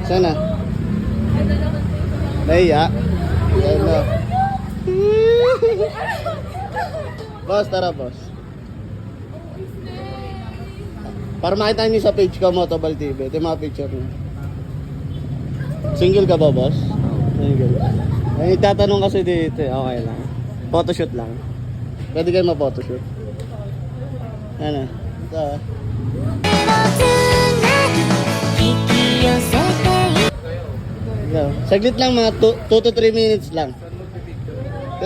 Sana? Naiya? Ayan na. Boss, tara boss. Para makita niyo sa page ko, Motoball TV. Ito yung mga picture niyo. Single ka ba, boss? Single. Ay, itatanong kasi dito. Okay lang. Photoshoot lang. Pwede kayo ma-photoshoot. Ano? Ito. Ito. Saglit lang, mga 2 to 3 minutes lang.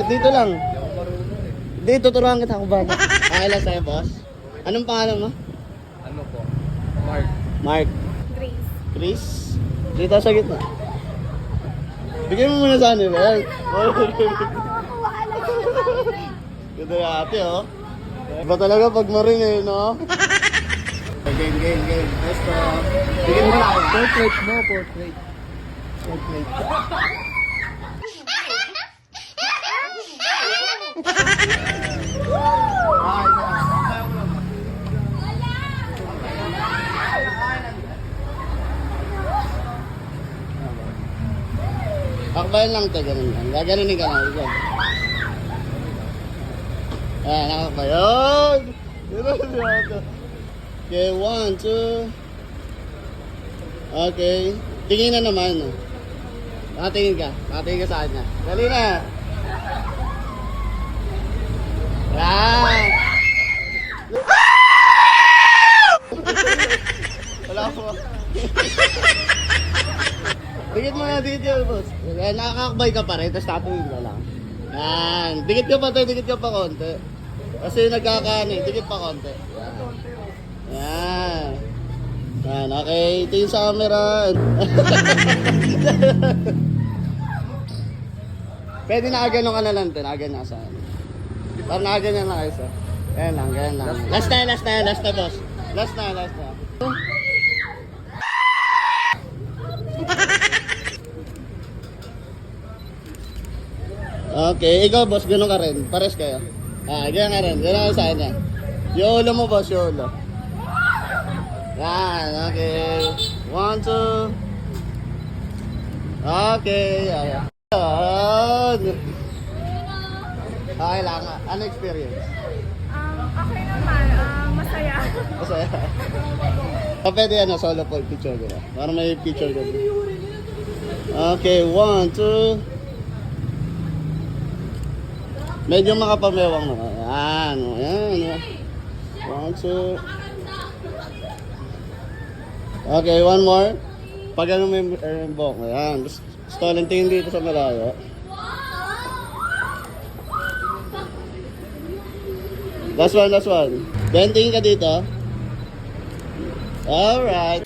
Dito lang. Dito, turuan kita ako ba? Okay lang sa'yo, boss. Anong pangalan mo? Ano po? Mark. Mark. Grace. Chris? Dito sa gitna. Bigyan mo muna sa ano, Bel. Ganda yung ate, oh. Iba talaga pag maring eh, no? Game. Basta. Bigyan mo na ako. Portrait mo, portrait. Portrait. Akbayan lang ito, ganun lang. Gaganunin ka na. Ikaw. Ayan, nakakbayan. Okay, 1, 2. Okay. Tingin na naman. Nakatingin ka. Nakatingin ka sa kanya. Dali na. Yan. Wala po. Dikit mo na dito, boss. Yan, nakakakbay ka pa rin, tapos tatingin ka lang. Yan. Dikit ka pa tayo, dikit ka pa konti. Kasi nagkakaano eh, dikit pa konti. Yan. Yan, okay. Tingin sa camera. Pwede nakaganon ka na lang ito, nakaganyan ka sa ano. Parang nakaganyan na kayo sa. Ganyan lang. Last na, boss. Last na. Okay, ikaw boss, gano'n ka rin. Pares kayo. Ganyan ka rin. Gano'n ka sa kanya. Yolo mo boss, yolo. Yan, okay. 1, 2. Okay, ayan. Okay lang. Ano experience? Okay naman. Masaya. Masaya. Pwede solo po picture ko. Para may picture ko. Okay, 1, 2. Medyo makapamewang mo. Ayan. 1, 2. Okay, one more. Pag ano may buhok mo. Ayan. Stolen tingin dito sa malayo. Last one. Then tingin ka dito. Alright.